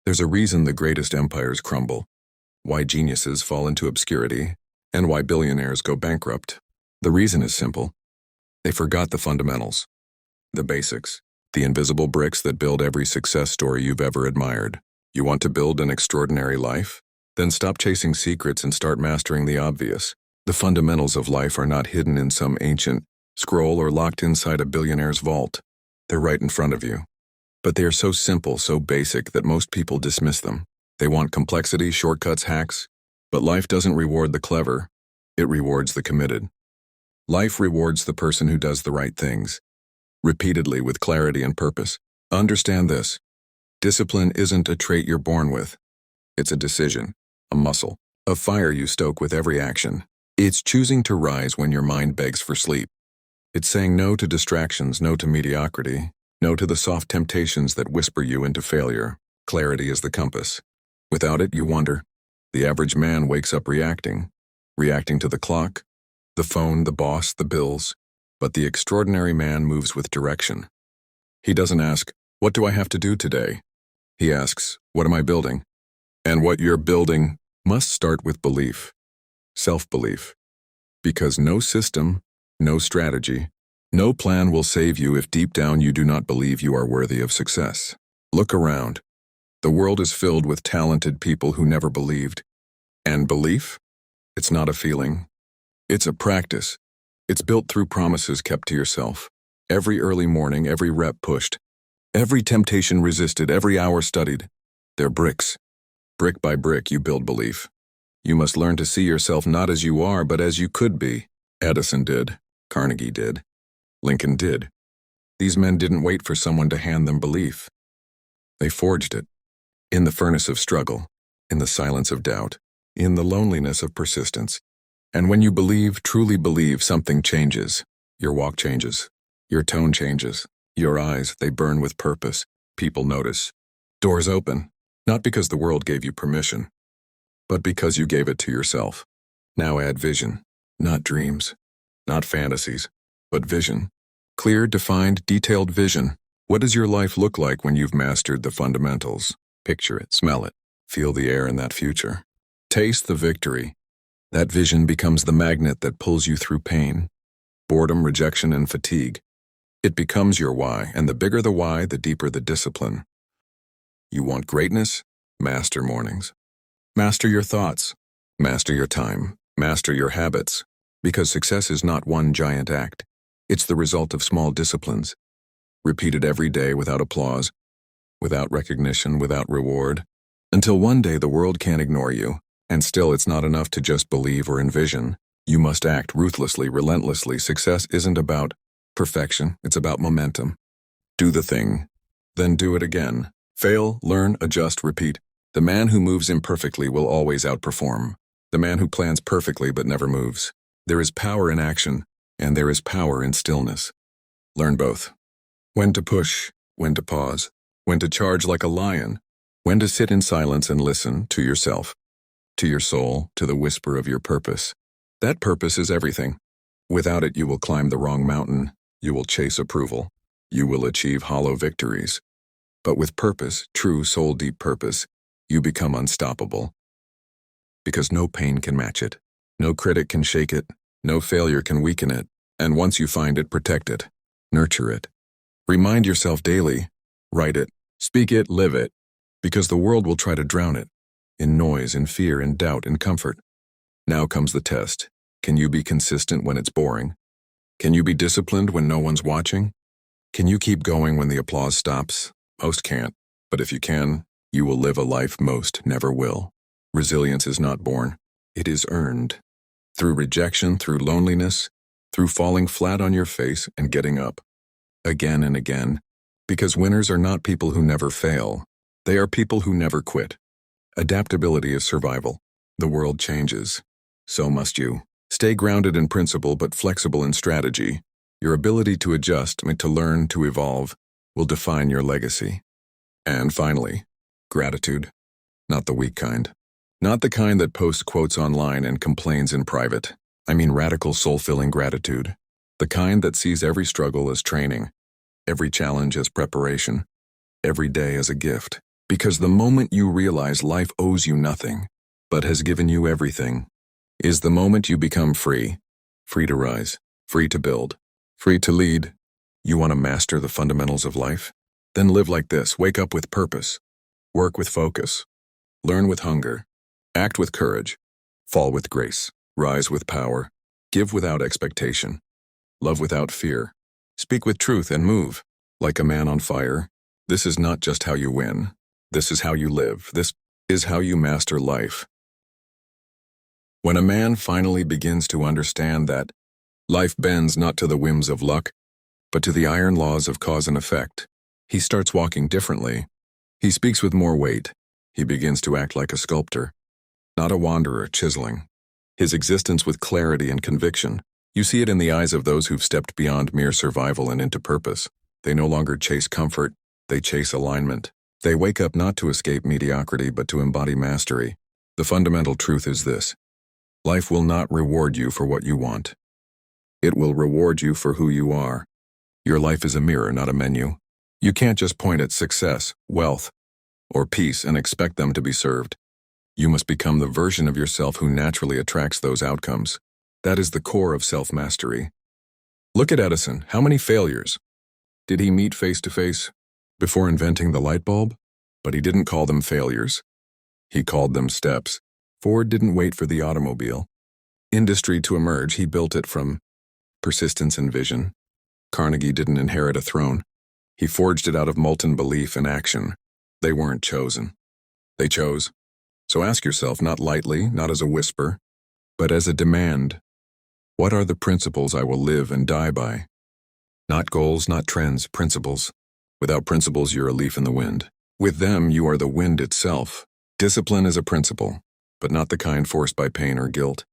There's a reason the greatest empires crumble, why geniuses fall into obscurity, and why billionaires go bankrupt. The reason is simple. They forgot the fundamentals, the basics, the invisible bricks that build every success story you've ever admired. You want to build an extraordinary life? Then stop chasing secrets and start mastering the obvious. The fundamentals of life are not hidden in some ancient scroll or locked inside a billionaire's vault. They're right in front of you. But they are so simple, so basic that most people dismiss them. They want complexity, shortcuts, hacks. But life doesn't reward the clever. It rewards the committed. Life rewards the person who does the right things, repeatedly with clarity and purpose. Understand this. Discipline isn't a trait you're born with. It's a decision, a muscle, a fire you stoke with every action. It's choosing to rise when your mind begs for sleep. It's saying no to distractions, no to mediocrity, no to the soft temptations that whisper you into failure. Clarity is the compass. Without it, you wander. The average man wakes up reacting to the clock, the phone, the boss, the bills. But the extraordinary man moves with direction. He doesn't ask, "What do I have to do today?" He asks, "What am I building?" And what you're building must start with belief, self-belief. Because no system, no strategy, no plan will save you if deep down you do not believe you are worthy of success. Look around. The world is filled with talented people who never believed. And belief? It's not a feeling. It's a practice. It's built through promises kept to yourself. Every early morning, every rep pushed. Every temptation resisted, every hour studied. They're bricks. Brick by brick, you build belief. You must learn to see yourself not as you are, but as you could be. Edison did. Carnegie did. Lincoln did. These men didn't wait for someone to hand them belief. They forged it. In the furnace of struggle, in the silence of doubt, in the loneliness of persistence. And when you believe, truly believe, something changes. Your walk changes. Your tone changes. Your eyes, they burn with purpose. People notice. Doors open, not because the world gave you permission, but because you gave it to yourself. Now add vision, not dreams, not fantasies, but vision. Clear, defined, detailed vision. What does your life look like when you've mastered the fundamentals? Picture it, smell it, feel the air in that future. Taste the victory. That vision becomes the magnet that pulls you through pain, boredom, rejection, and fatigue. It becomes your why, and the bigger the why, the deeper the discipline. You want greatness? Master mornings. Master your thoughts. Master your time. Master your habits. Because success is not one giant act. It's the result of small disciplines, repeated every day without applause, without recognition, without reward, until one day the world can't ignore you. And still, it's not enough to just believe or envision. You must act ruthlessly, relentlessly. Success isn't about perfection, it's about momentum. Do the thing, then do it again. Fail, learn, adjust, repeat. The man who moves imperfectly will always outperform. The man who plans perfectly but never moves. There is power in action, and there is power in stillness. Learn both. When to push, when to pause, when to charge like a lion, when to sit in silence and listen to yourself, to your soul, to the whisper of your purpose. That purpose is everything. Without it, you will climb the wrong mountain. You will chase approval. You will achieve hollow victories. But with purpose, true soul-deep purpose, you become unstoppable. Because no pain can match it. No critic can shake it. No failure can weaken it. And once you find it, protect it. Nurture it. Remind yourself daily. Write it. Speak it. Live it. Because the world will try to drown it. In noise, in fear, in doubt, in comfort. Now comes the test. Can you be consistent when it's boring? Can you be disciplined when no one's watching? Can you keep going when the applause stops? Most can't, but if you can, you will live a life most never will. Resilience is not born, it is earned. Through rejection, through loneliness, through falling flat on your face and getting up. Again and again. Because winners are not people who never fail. They are people who never quit. Adaptability is survival. The world changes. So must you. Stay grounded in principle but flexible in strategy. Your ability to adjust, to learn, to evolve, will define your legacy. And finally, gratitude. Not the weak kind. Not the kind that posts quotes online and complains in private. I mean radical soul-filling gratitude. The kind that sees every struggle as training, every challenge as preparation, every day as a gift. Because the moment you realize life owes you nothing, but has given you everything, is the moment you become free. Free to rise, free to build, free to lead. You want to master the fundamentals of life? Then live like this. Wake up with purpose. Work with focus. Learn with hunger. Act with courage. Fall with grace. Rise with power. Give without expectation. Love without fear. Speak with truth and move like a man on fire. This is not just how you win. This is how you live. This is how you master life. When a man finally begins to understand that life bends not to the whims of luck, but to the iron laws of cause and effect, he starts walking differently. He speaks with more weight. He begins to act like a sculptor, not a wanderer chiseling. His existence with clarity and conviction. You see it in the eyes of those who've stepped beyond mere survival and into purpose. They no longer chase comfort, they chase alignment. They wake up not to escape mediocrity, but to embody mastery. The fundamental truth is this: life will not reward you for what you want. It will reward you for who you are. Your life is a mirror, not a menu. You can't just point at success, wealth, or peace and expect them to be served. You must become the version of yourself who naturally attracts those outcomes. That is the core of self-mastery. Look at Edison. How many failures did he meet face to face before inventing the light bulb? But he didn't call them failures. He called them steps. Ford didn't wait for the automobile industry to emerge. He built it from persistence and vision. Carnegie didn't inherit a throne. He forged it out of molten belief and action. They weren't chosen. They chose. So ask yourself, not lightly, not as a whisper, but as a demand. What are the principles I will live and die by? Not goals, not trends, principles. Without principles, you're a leaf in the wind. With them, you are the wind itself. Discipline is a principle, but not the kind forced by pain or guilt.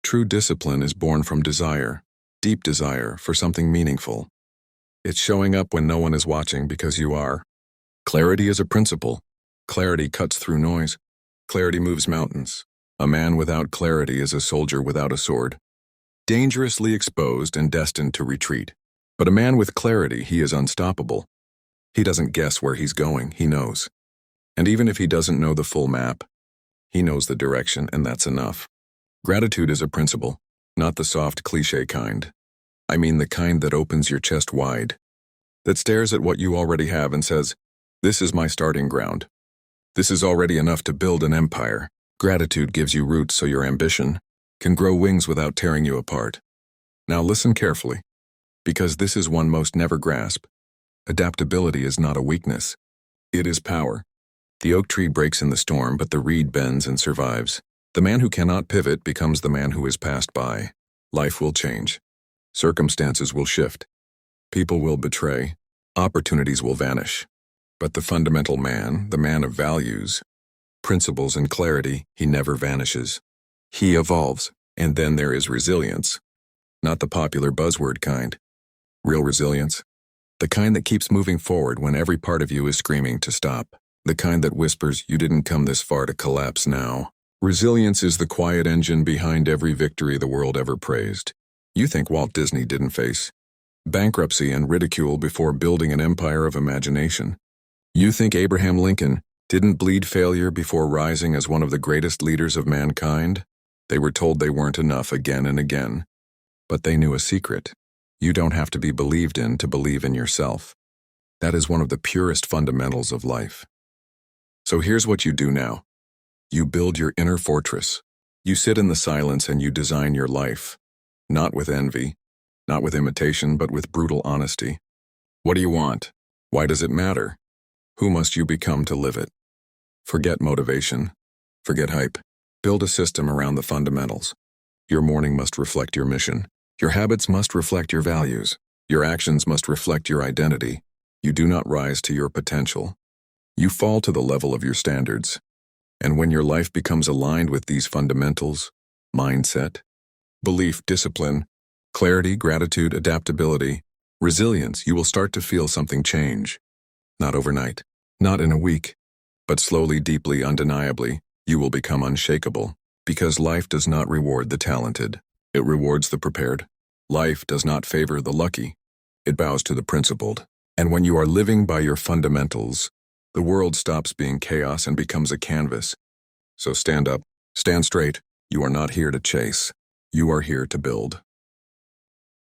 True discipline is born from desire, deep desire for something meaningful. It's showing up when no one is watching because you are. Clarity is a principle. Clarity cuts through noise. Clarity moves mountains. A man without clarity is a soldier without a sword, dangerously exposed and destined to retreat. But a man with clarity, he is unstoppable. He doesn't guess where he's going, he knows. And even if he doesn't know the full map, he knows the direction, and that's enough. Gratitude is a principle, not the soft cliché kind. I mean the kind that opens your chest wide, that stares at what you already have and says, "This is my starting ground. This is already enough to build an empire." Gratitude gives you roots so your ambition can grow wings without tearing you apart. Now listen carefully, because this is one most never grasp. Adaptability is not a weakness. It is power. The oak tree breaks in the storm, but the reed bends and survives. The man who cannot pivot becomes the man who is passed by. Life will change. Circumstances will shift. People will betray. Opportunities will vanish. But the fundamental man, the man of values, principles, and clarity, he never vanishes. He evolves. And then there is resilience. Not the popular buzzword kind. Real resilience. The kind that keeps moving forward when every part of you is screaming to stop. The kind that whispers, "You didn't come this far to collapse now." Resilience is the quiet engine behind every victory the world ever praised. You think Walt Disney didn't face bankruptcy and ridicule before building an empire of imagination. You think Abraham Lincoln didn't bleed failure before rising as one of the greatest leaders of mankind? They were told they weren't enough again and again. But they knew a secret. You don't have to be believed in to believe in yourself. That is one of the purest fundamentals of life. So here's what you do now. You build your inner fortress. You sit in the silence and you design your life. Not with envy, not with imitation, but with brutal honesty. What do you want? Why does it matter? Who must you become to live it? Forget motivation. Forget hype. Build a system around the fundamentals. Your morning must reflect your mission. Your habits must reflect your values. Your actions must reflect your identity. You do not rise to your potential. You fall to the level of your standards. And when your life becomes aligned with these fundamentals, mindset, belief, discipline, clarity, gratitude, adaptability, resilience, you will start to feel something change. Not overnight, not in a week, but slowly, deeply, undeniably, you will become unshakable. Because life does not reward the talented. It rewards the prepared. Life does not favor the lucky. It bows to the principled. And when you are living by your fundamentals, The world stops being chaos and becomes a canvas. So stand up, stand straight. You are not here to chase. You are here to build.